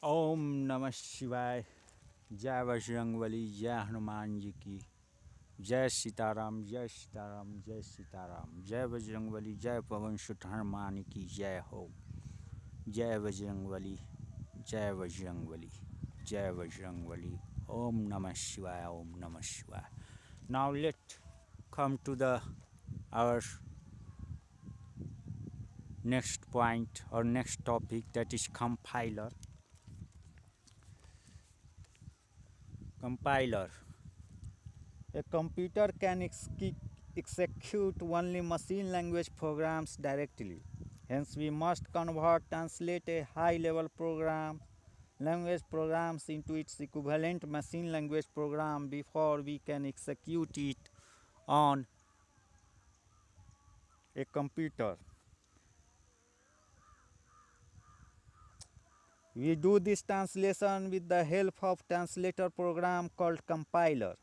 ओम नमः शिवाय। जय बजरंगबली, जय हनुमान जी की। जय सीताराम, जय सीताराम, जय सीताराम। जय बजरंगबली, जय पवन सुत हनुमान की जय हो। जय बजरंगबली, जय बजरंगबली, जय बजरंगबली। ओम नमः शिवाय, ओम नमः शिवाय। Now let come to the our next point or next topic, that is compiler. Compiler. A computer can execute only machine language programs directly. Hence, we must translate a high-level language programs into its equivalent machine language program before we can execute it on a computer. We do this translation with the help of translator program called compiler.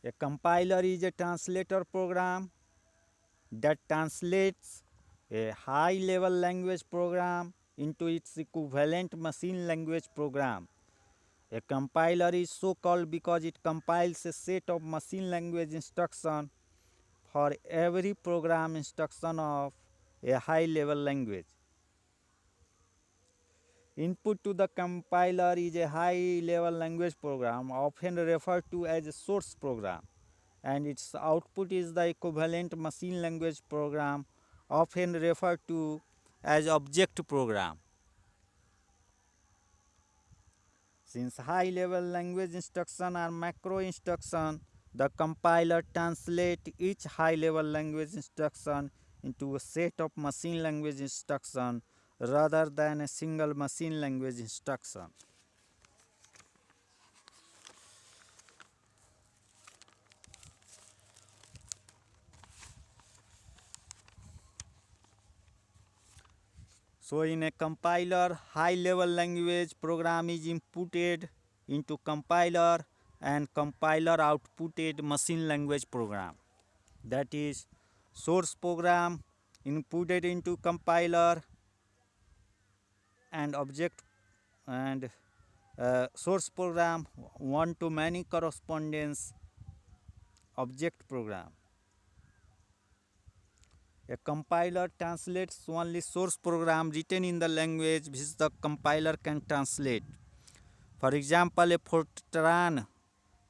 A compiler is a translator program that translates a high-level language program into its equivalent machine language program. A compiler is so called because it compiles a set of machine language instructions for every program instruction of a high-level language. Input to the compiler is a high-level language program, often referred to as a source program, and its output is the equivalent machine language program, often referred to as object program. Since high-level language instruction are macro instruction, the compiler translates each high-level language instruction into a set of machine language instruction rather than a single machine language instruction. So in a compiler, high-level language program is inputted into compiler and compiler outputted machine language program. That is source program inputted into compiler and object and source program one to many correspondence object program. A compiler translates only source program written in the language which the compiler can translate. For example, a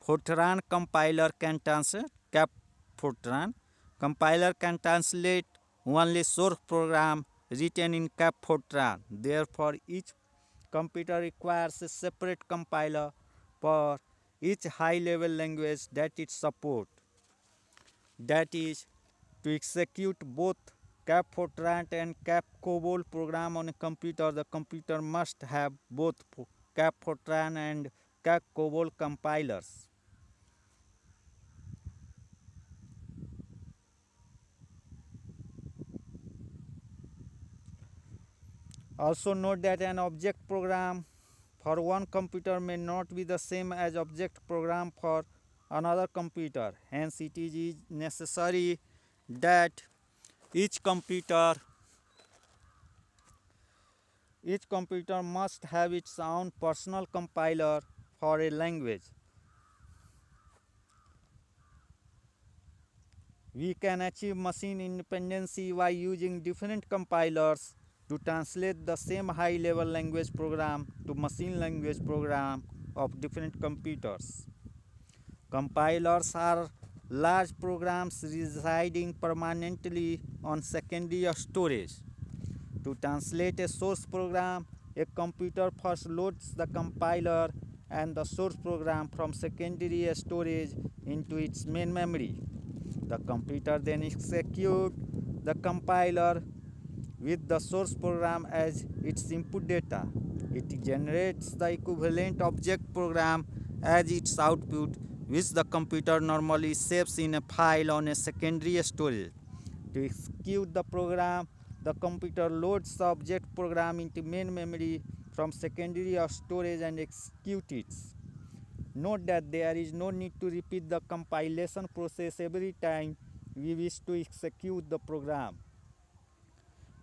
Fortran compiler can translate cap Fortran. Compiler can translate only source program written in cap Fortran. Therefore, each computer requires a separate compiler for each high-level language that it supports. That is, to execute both cap Fortran and cap COBOL program on a computer, the computer must have both cap Fortran and cap COBOL compilers. Also note that an object program for one computer may not be the same as object program for another computer. Hence, it is necessary that each computer must have its own personal compiler for a language. We can achieve machine independency by using different compilers to translate the same high-level language program to machine language program of different computers. Compilers are large programs residing permanently on secondary storage. To translate a source program, a computer first loads the compiler and the source program from secondary storage into its main memory. The computer then executes the compiler with the source program as its input data. It generates the equivalent object program as its output, which the computer normally saves in a file on a secondary storage. To execute the program, the computer loads the object program into main memory from secondary storage and executes it. Note that there is no need to repeat the compilation process every time we wish to execute the program.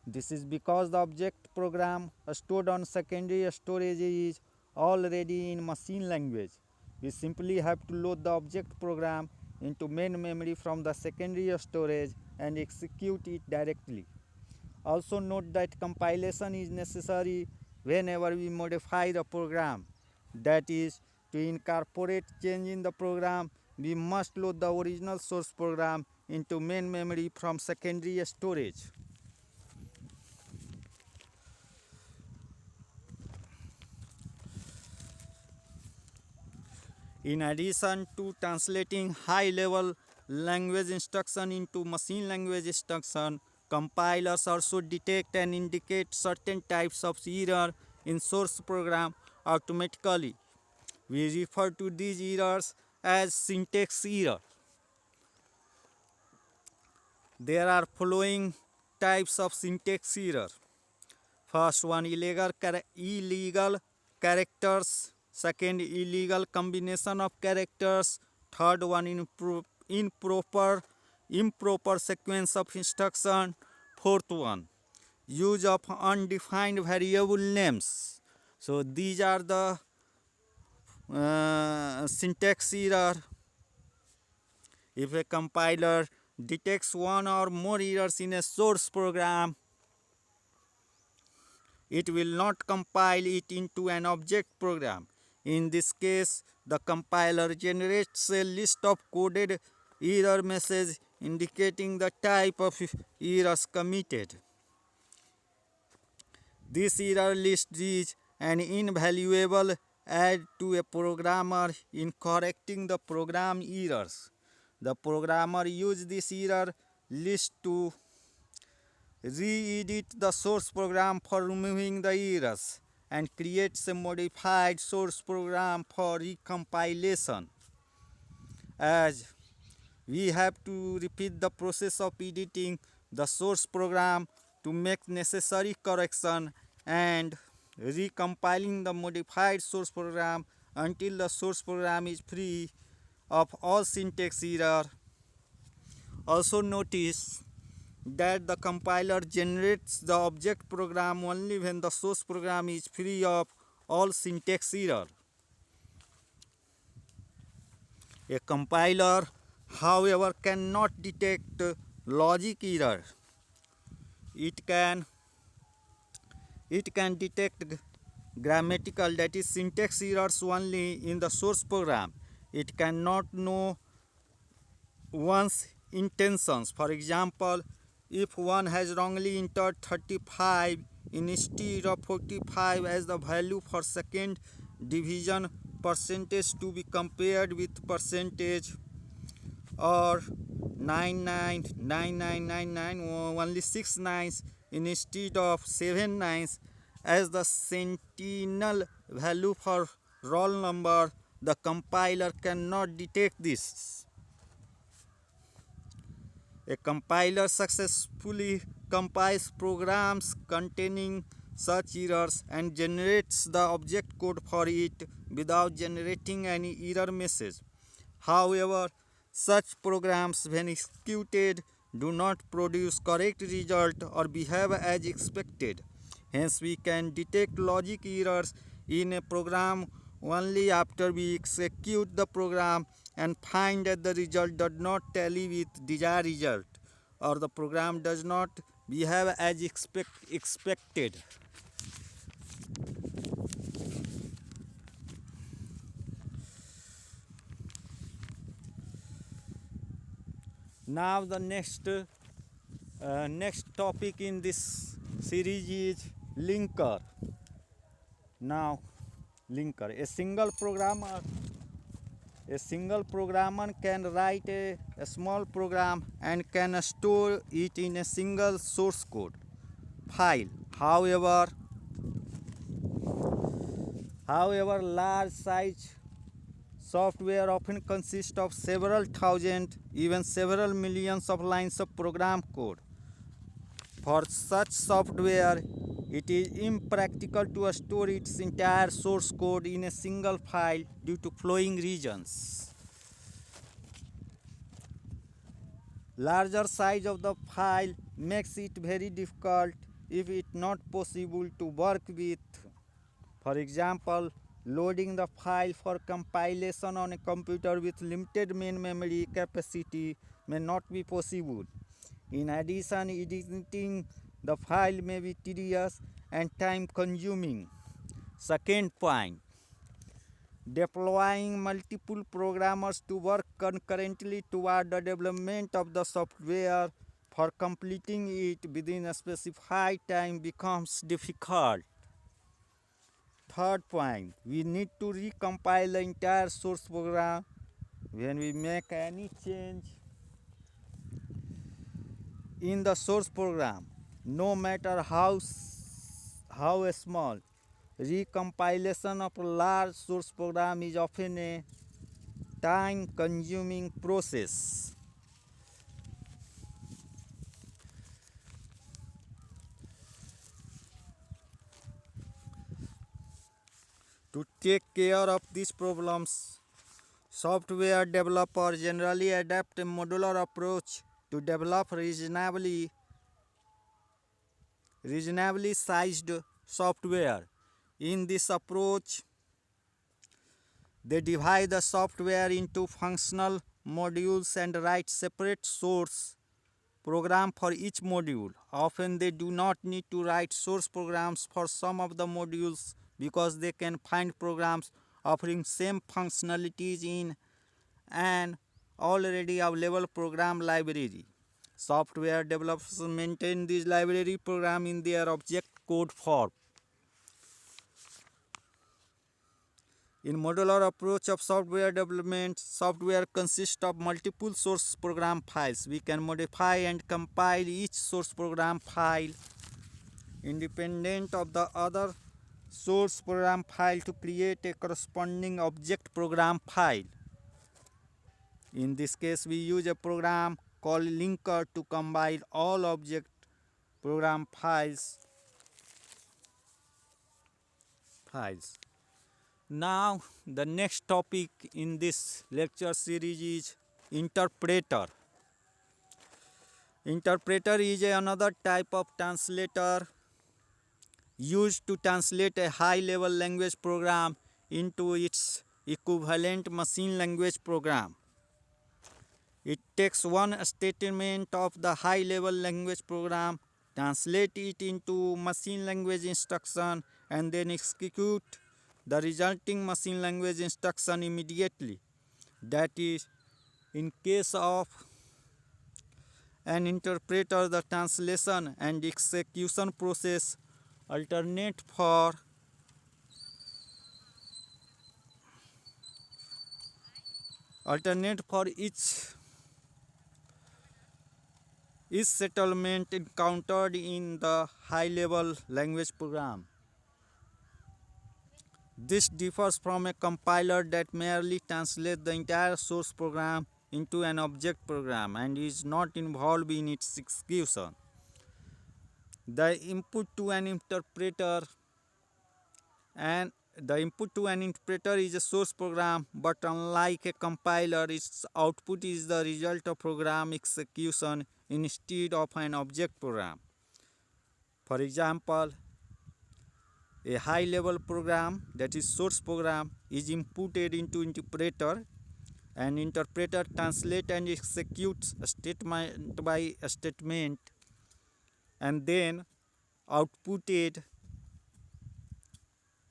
This is because the object program stored on secondary storage is already in machine language. We simply have to load the object program into main memory from the secondary storage and execute it directly. Also note that compilation is necessary whenever we modify the program. That is, to incorporate change in the program, we must load the original source program into main memory from secondary storage. In addition to translating high-level language instruction into machine language instruction, compilers also detect and indicate certain types of error in source program automatically. We refer to these errors as syntax error. There are following types of syntax error. First one, illegal characters. Second, illegal combination of characters. Third one, improper sequence of instruction. Fourth one, use of undefined variable names. So these are the syntax error. If a compiler detects one or more errors in a source program, it will not compile it into an object program. In this case, the compiler generates a list of coded error messages indicating the type of errors committed. This error list is an invaluable aid to a programmer in correcting the program errors. The programmer uses this error list to re-edit the source program for removing the errors and creates a modified source program for recompilation. As we have to repeat the process of editing the source program to make necessary correction and recompiling the modified source program until the source program is free of all syntax error. Also notice that the compiler generates the object program only when the source program is free of all syntax error. A compiler, however, cannot detect logic error. It can detect grammatical, that is syntax errors only in the source program. It cannot know one's intentions. For example, if one has wrongly entered 35 instead of 45 as the value for second division percentage to be compared with percentage, or 999999 only 6 nines instead of 7 nines as the sentinel value for roll number, the compiler cannot detect this. A compiler successfully compiles programs containing such errors and generates the object code for it without generating any error message. However, such programs, when executed, do not produce correct result or behave as expected. Hence, we can detect logic errors in a program only after we execute the program and find that the result does not tally with desired result, or the program does not behave as expected. Now the next topic in this series is linker. Now linker, a single programmer can write a small program and can store it in a single source code file. However, large size software often consists of several thousand, even several millions of lines of program code. For such software, it is impractical to store its entire source code in a single file due to flowing reasons. Larger size of the file makes it very difficult, if it not possible, to work with. For example, loading the file for compilation on a computer with limited main memory capacity may not be possible. In addition, editing the file may be tedious and time consuming. Second point, deploying multiple programmers to work concurrently toward the development of the software for completing it within a specified time becomes difficult. Third point, we need to recompile the entire source program when we make any change in the source program, no matter how small. Recompilation of a large source program is often a time consuming process. To take care of these problems, software developers generally adapt a modular approach to develop reasonably sized software. In this approach, they divide the software into functional modules and write separate source program for each module. Often they do not need to write source programs for some of the modules because they can find programs offering same functionalities in an already available program library. Software developers maintain this library program in their object code form. In modular approach of software development, software consists of multiple source program files. We can modify and compile each source program file independent of the other source program file to create a corresponding object program file. In this case, we use a program called linker to combine all object program files. Now, the next topic in this lecture series is interpreter. Interpreter is another type of translator used to translate a high-level language program into its equivalent machine language program. It takes one statement of the high-level language program, translate it into machine language instruction, and then execute the resulting machine language instruction immediately. That is, in case of an interpreter, the translation and execution process alternate for each settlement encountered in the high-level language program. This differs from a compiler that merely translates the entire source program into an object program and is not involved in its execution. The input to an interpreter is a source program, but unlike a compiler, its output is the result of program execution instead of an object program. For example, a high-level program, that is source program, is inputted into interpreter, and interpreter translates and executes statement by statement and then outputted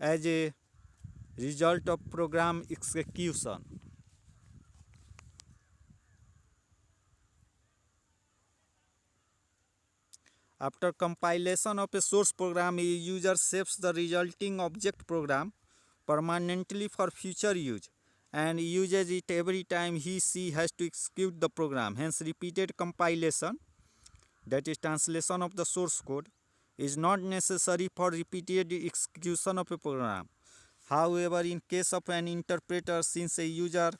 as a result of program execution. After compilation of a source program, a user saves the resulting object program permanently for future use and uses it every time he/she has to execute the program. Hence, repeated compilation, that is translation of the source code, is not necessary for repeated execution of a program. However, in case of an interpreter, since a user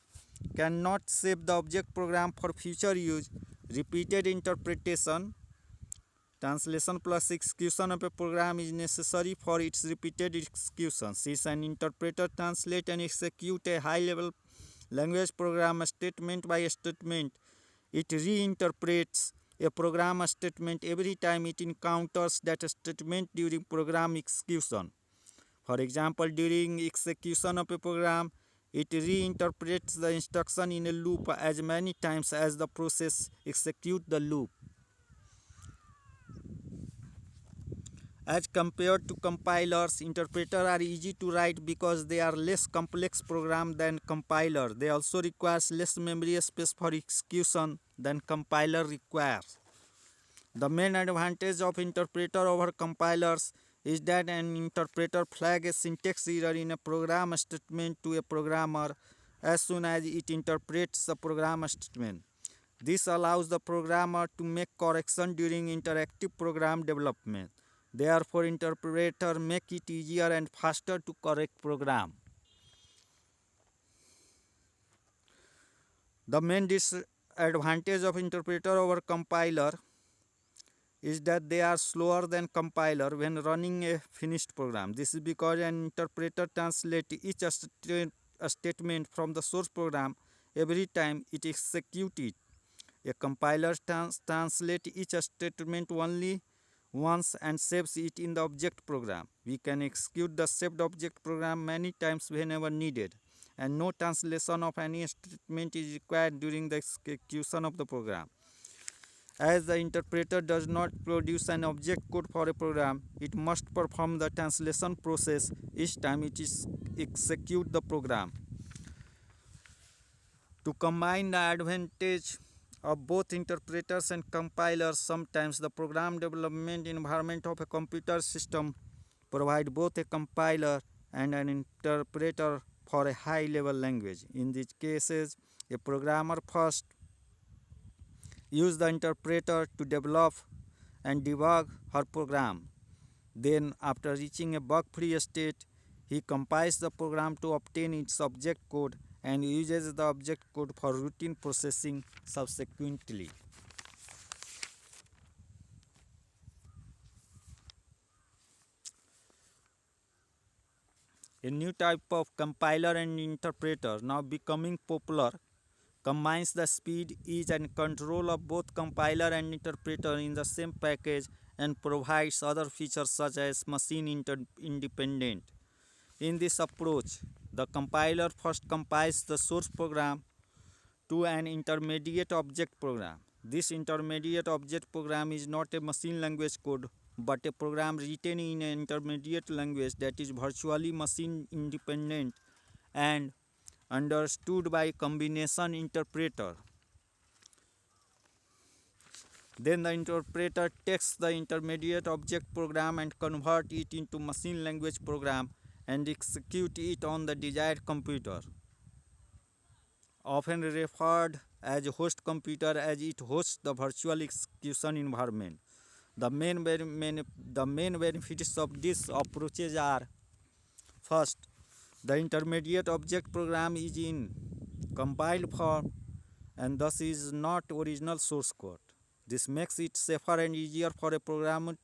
cannot save the object program for future use, repeated interpretation, translation plus execution of a program is necessary for its repeated execution. Since an interpreter translates and executes a high-level language program statement by statement, It reinterprets a program statement every time it encounters that statement during program execution. For example, during execution of a program, it reinterprets the instruction in a loop as many times as the process executes the loop. As compared to compilers, interpreters are easy to write because they are less complex program than compiler. They also require less memory space for execution than compiler requires. The main advantage of interpreter over compilers is that an interpreter flags a syntax error in a program statement to a programmer as soon as it interprets the program statement. This allows the programmer to make correction during interactive program development. Therefore, interpreter make it easier and faster to correct program. The main disadvantage of interpreter over compiler is that they are slower than compiler when running a finished program. This is because an interpreter translates each statement from the source program every time it executes it. A compiler translates each statement only once and saves it in the object program. We can execute the saved object program many times whenever needed, and no translation of any statement is required during the execution of the program. As the interpreter does not produce an object code for a program, it must perform the translation process each time it executes the program. To combine the advantage of both interpreters and compilers, sometimes the program development environment of a computer system provide both a compiler and an interpreter for a high-level language. In these cases, a programmer first use the interpreter to develop and debug her program. Then, after reaching a bug-free state, he compiles the program to obtain its object code and uses the object code for routine processing subsequently. A new type of compiler and interpreter now becoming popular combines the speed, ease, and control of both compiler and interpreter in the same package and provides other features such as machine independent. In this approach, the compiler first compiles the source program to an intermediate object program. This intermediate object program is not a machine language code but a program written in an intermediate language that is virtually machine independent and understood by combination interpreter. Then the interpreter takes the intermediate object program and converts it into machine language program and execute it on the desired computer, often referred as host computer as it hosts the virtual execution environment. The main benefits of these approaches are: first, the intermediate object program is in compiled form and thus is not original source code. This makes it safer and easier for a programmer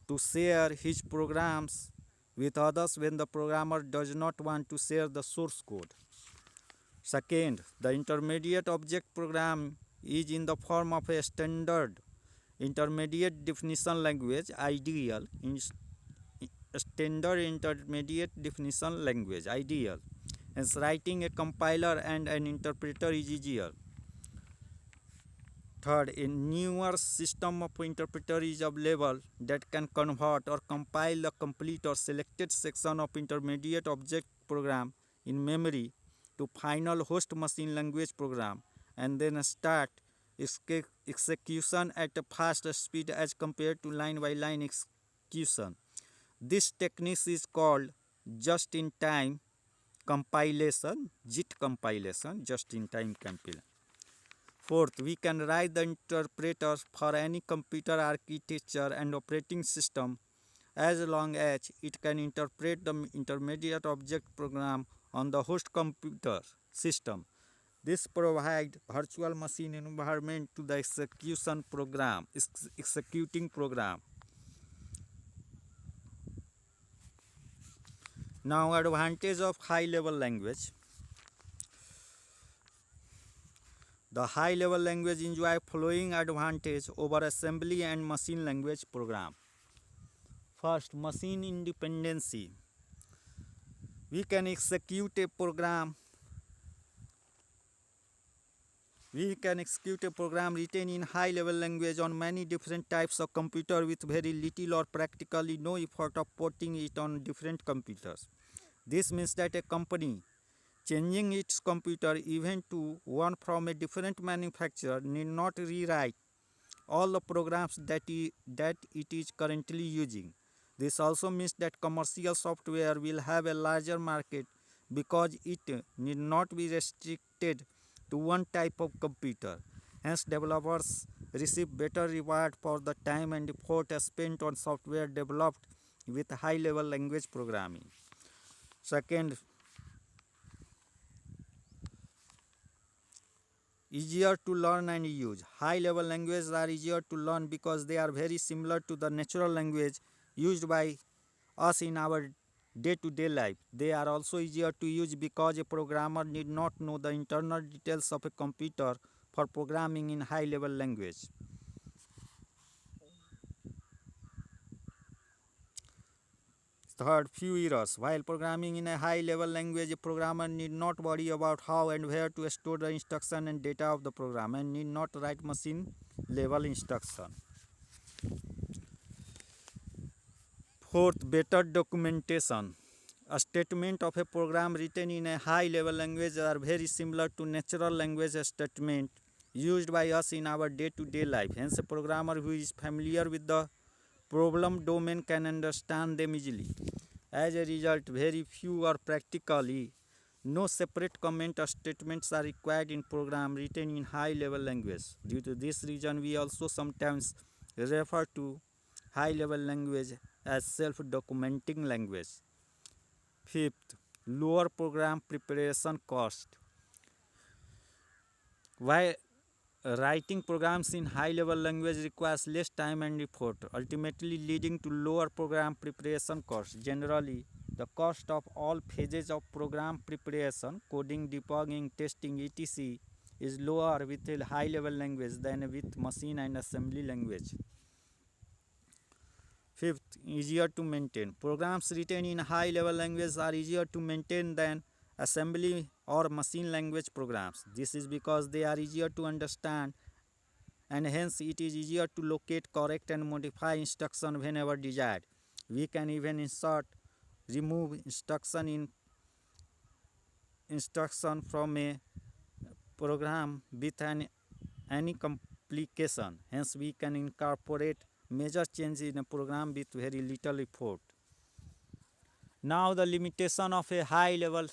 to share his programs with others when the programmer does not want to share the source code. Second, the intermediate object program is in the form of a standard intermediate definition language, IDL. Standard intermediate definition language, IDL. Hence, writing a compiler and an interpreter is easier. Third, a newer system of interpreter is available that can convert or compile the complete or selected section of intermediate object program in memory to final host machine language program and then start execution at a fast speed as compared to line-by-line execution. This technique is called just-in-time compilation, JIT compilation, just-in-time compilation. Fourth, we can write the interpreter for any computer architecture and operating system as long as it can interpret the intermediate object program on the host computer system. This provides virtual machine environment to the executing program. Now, advantage of high-level language. The high-level language enjoy following advantage over assembly and machine language program. First, machine independency. We can execute a program written in high level language on many different types of computer with very little or practically no effort of porting it on different computers. This means that a company changing its computer even to one from a different manufacturer need not rewrite all the programs that it is currently using. This also means that commercial software will have a larger market because it need not be restricted to one type of computer. Hence, developers receive better reward for the time and effort spent on software developed with high-level language programming. Second, easier to learn and use. High level languages are easier to learn because they are very similar to the natural language used by us in our day-to-day life. They are also easier to use because a programmer need not know the internal details of a computer for programming in high level language. Third, few errors. While programming in a high-level language, a programmer need not worry about how and where to store the instruction and data of the program and need not write machine-level instruction. Fourth, better documentation. A statement of a program written in a high-level language are very similar to natural language statement used by us in our day-to-day life. Hence, a programmer who is familiar with the problem domain can understand them easily. As a result, very few or practically no separate comment or statements are required in program written in high-level language. Due to this reason, we also sometimes refer to high-level language as self-documenting language. Fifth, lower program preparation cost. While writing programs in high-level language requires less time and effort, ultimately leading to lower program preparation costs. Generally, the cost of all phases of program preparation, coding, debugging, testing, etc., is lower with a high-level language than with machine and assembly language. Fifth, easier to maintain. Programs written in high-level language are easier to maintain than assembly or machine language programs. This is because they are easier to understand and hence it is easier to locate, correct and modify instruction whenever desired. We can even insert, remove instruction from a program with any complication. Hence we can incorporate major change in a program with very little effort. Now the limitation of a high level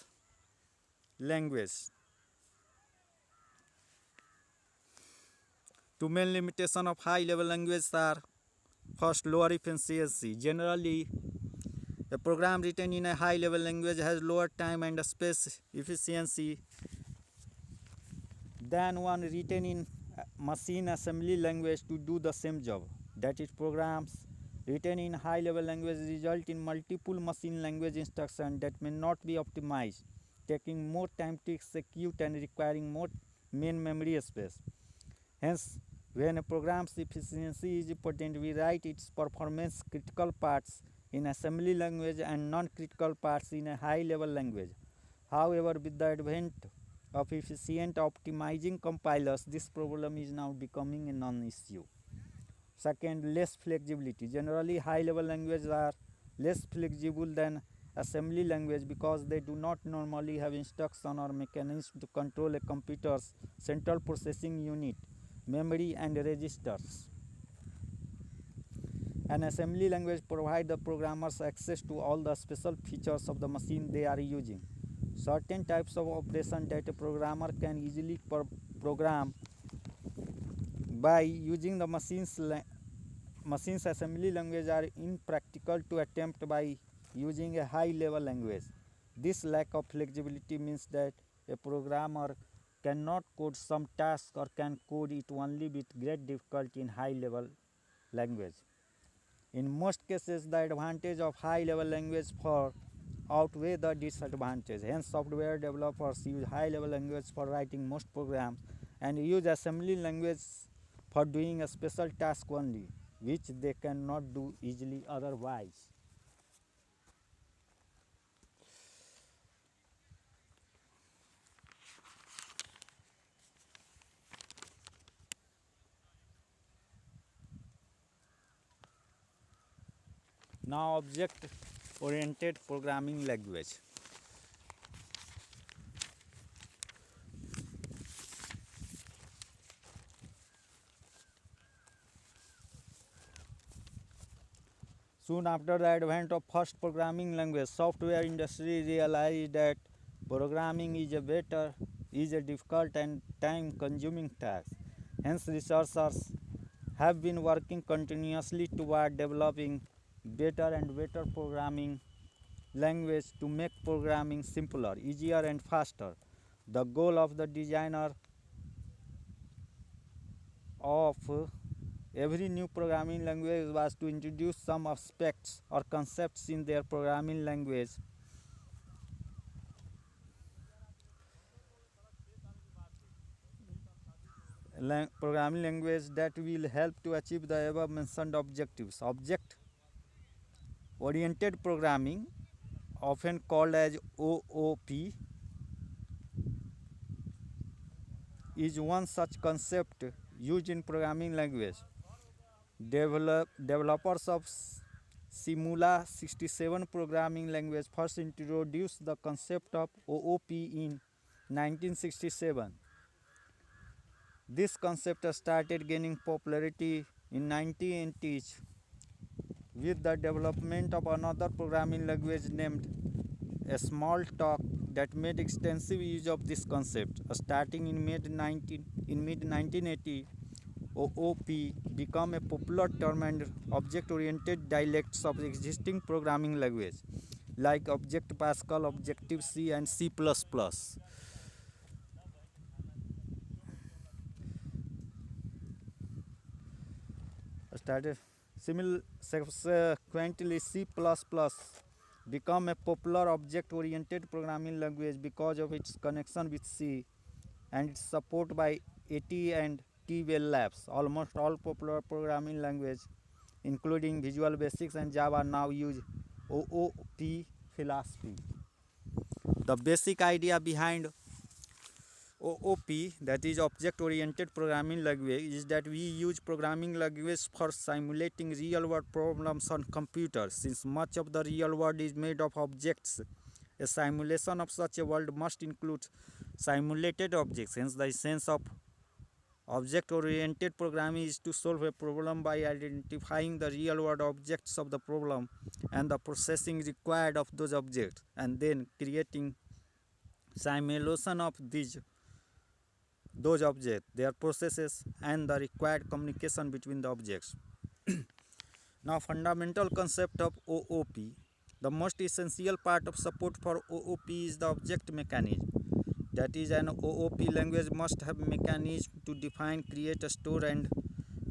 language. Two main limitations of high level language are: first, lower efficiency. Generally, a program written in a high level language has lower time and space efficiency than one written in machine assembly language to do the same job. That is, programs written in high level language result in multiple machine language instructions that may not be optimized, taking more time to execute and requiring more main memory space. Hence, when a program's efficiency is important, we write its performance critical parts in assembly language and non-critical parts in a high-level language. However, with the advent of efficient optimizing compilers, this problem is now becoming a non-issue. Second, less flexibility. Generally, high-level languages are less flexible than assembly language because they do not normally have instruction or mechanism to control a computer's central processing unit, memory and registers. An assembly language provides the programmers access to all the special features of the machine they are using. Certain types of operation that a programmer can easily program by using the machine's assembly language are impractical to attempt by using a high-level language. This lack of flexibility means that a programmer cannot code some task or can code it only with great difficulty in high-level language. In most cases, the advantage of high-level language for outweigh the disadvantage. Hence, software developers use high-level language for writing most programs and use assembly language for doing a special task only, which they cannot do easily otherwise. Now, object oriented programming language. Soon after the advent of first programming language, software industry realized that programming is a difficult and time-consuming task. Hence, researchers have been working continuously toward developing better and better programming language to make programming simpler, easier, and faster. The goal of the designer of every new programming language was to introduce some aspects or concepts in their programming language that will help to achieve the above mentioned objectives. Object oriented programming, often called as OOP, is one such concept used in programming language. Developers of Simula 67 programming language first introduced the concept of OOP in 1967. This concept started gaining popularity in 1980s with the development of another programming language named Smalltalk that made extensive use of this concept. Starting in mid 1980, OOP became a popular term and object-oriented dialects of existing programming language like Object Pascal, Objective C, and C++. Started subsequently, C++ became a popular object-oriented programming language because of its connection with C and its support by AT and T Bell Labs. Almost all popular programming languages, including Visual Basic and Java, now use OOP philosophy. The basic idea behind OOP, that is object oriented programming language, is that we use programming language for simulating real world problems on computers. Since much of the real world is made of objects, a simulation of such a world must include simulated objects. Hence, the essence of object oriented programming is to solve a problem by identifying the real world objects of the problem and the processing required of those objects, and then creating simulation of those objects, their processes, and the required communication between the objects. Now, fundamental concept of OOP. The most essential part of support for OOP is the object mechanism. That is, an OOP language must have mechanism to define, create, store, and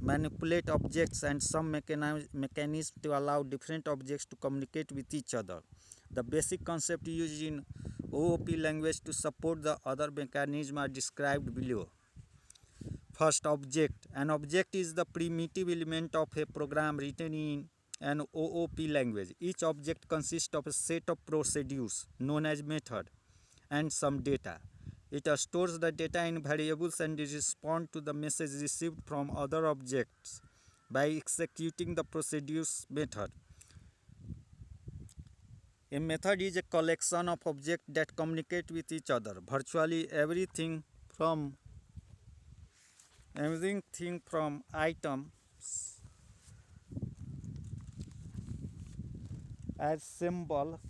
manipulate objects, and some mechanism to allow different objects to communicate with each other. The basic concept used in OOP language to support the other mechanisms are described below. First, object. An object is the primitive element of a program written in an OOP language. Each object consists of a set of procedures known as method and some data. It stores the data in variables and responds to the message received from other objects by executing the procedure's method. A method is a collection of objects that communicate with each other. Virtually everything from items as symbol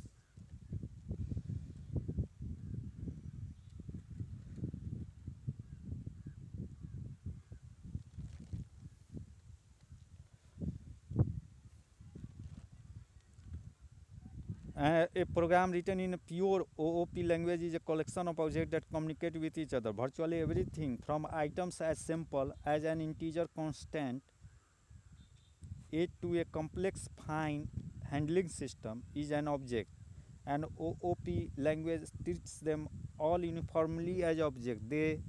a program written in a pure OOP language is a collection of objects that communicate with each other. Virtually everything from items as simple as an integer constant to a complex fine handling system is an object. An OOP language treats them all uniformly as objects. They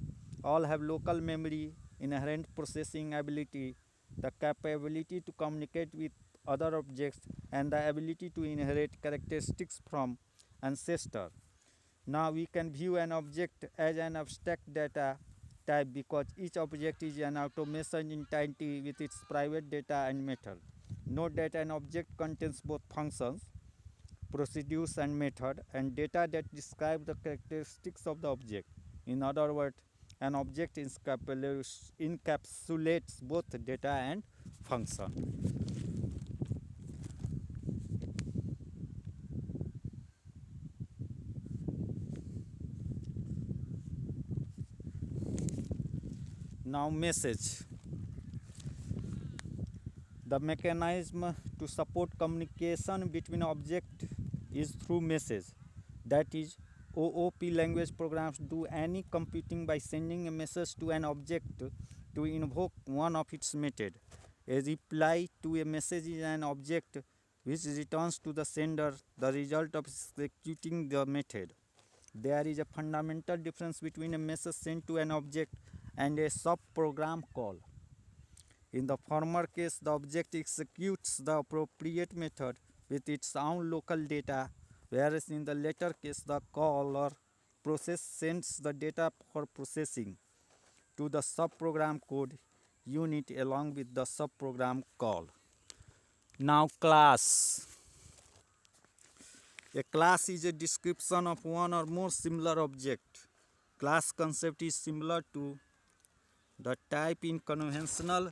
All have local memory, inherent processing ability, the capability to communicate with other objects, and the ability to inherit characteristics from ancestor. Now we can view an object as an abstract data type because each object is an automation entity with its private data and method. Note that an object contains both functions, procedures and method, and data that describe the characteristics of the object. In other words, an object encapsulates both data and function. Now message. The mechanism to support communication between objects is through message. That is, OOP language programs do any computing by sending a message to an object to invoke one of its methods. A reply to a message is an object which returns to the sender the result of executing the method. There is a fundamental difference between a message sent to an object and a subprogram call. In the former case, the object executes the appropriate method with its own local data, whereas in the latter case, the caller process sends the data for processing to the subprogram code unit along with the subprogram call. Now class. A class is a description of one or more similar object. Class concept is similar to the type in conventional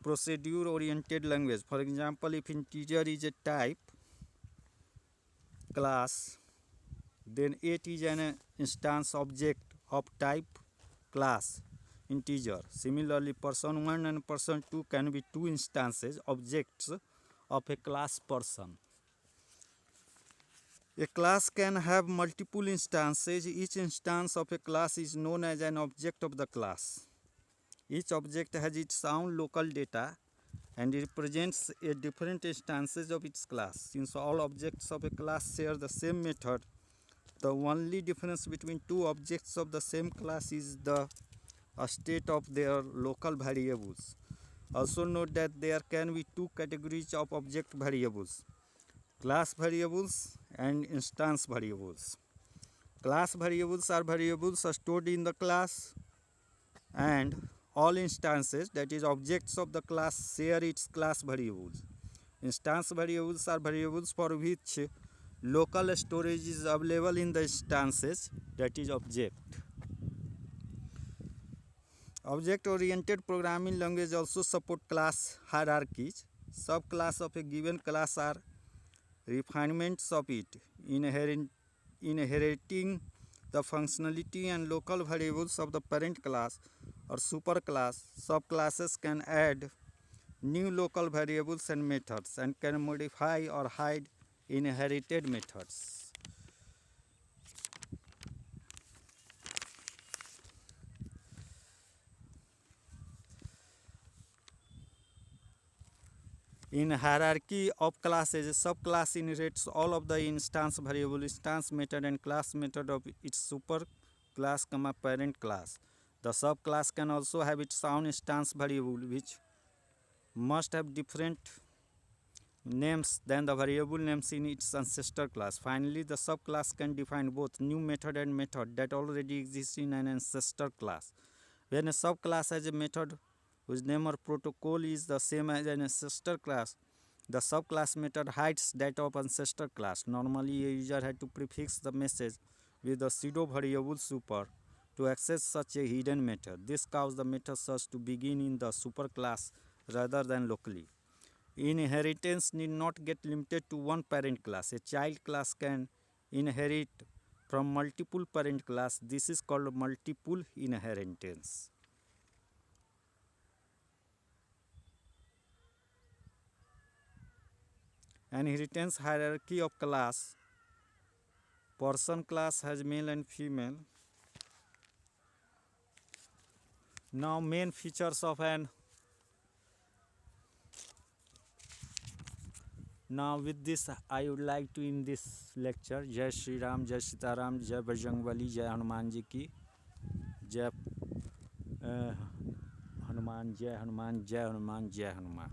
procedure oriented language. For example, if integer is a type class, then it is an instance object of type class integer. Similarly, person 1 and person 2 can be two instances objects of a class person. A class can have multiple instances. Each instance of a class is known as an object of the class. Each object has its own local data and represents a different instances of its class. Since all objects of a class share the same method, the only difference between two objects of the same class is the state of their local variables. Also note that there can be two categories of object variables: class variables and instance variables. Class variables are variables stored in the class, and all instances, that is objects of the class, share its class variables. Instance variables are variables for which local storage is available in the instances, that is object. Object-oriented programming language also support class hierarchies. Subclass of a given class are refinements of it, inheriting the functionality and local variables of the parent class or superclass. Subclasses can add new local variables and methods and can modify or hide inherited methods. In hierarchy of classes, a subclass inherits all of the instance variable, instance method, and class method of its superclass, parent class. The subclass can also have its own instance variable, which must have different names than the variable names in its ancestor class. Finally, the subclass can define both new method and method that already exist in an ancestor class. When a subclass has a method whose name or protocol is the same as an ancestor class, the subclass method hides that of ancestor class. Normally, a user had to prefix the message with a pseudo variable super to access such a hidden method. This caused the method search to begin in the superclass rather than locally. Inheritance need not get limited to one parent class. A child class can inherit from multiple parent class. This is called multiple inheritance. Inheritance hierarchy of class. Person class has male and female. Now main features of an. Now with this I would like to end this lecture. Jai Shri Ram, Jai Sita Ram, Jai Bajrangbali, Jai Hanuman Ji ki, Jai Hanuman जय हनुमान जय हनुमान जय हनुमान।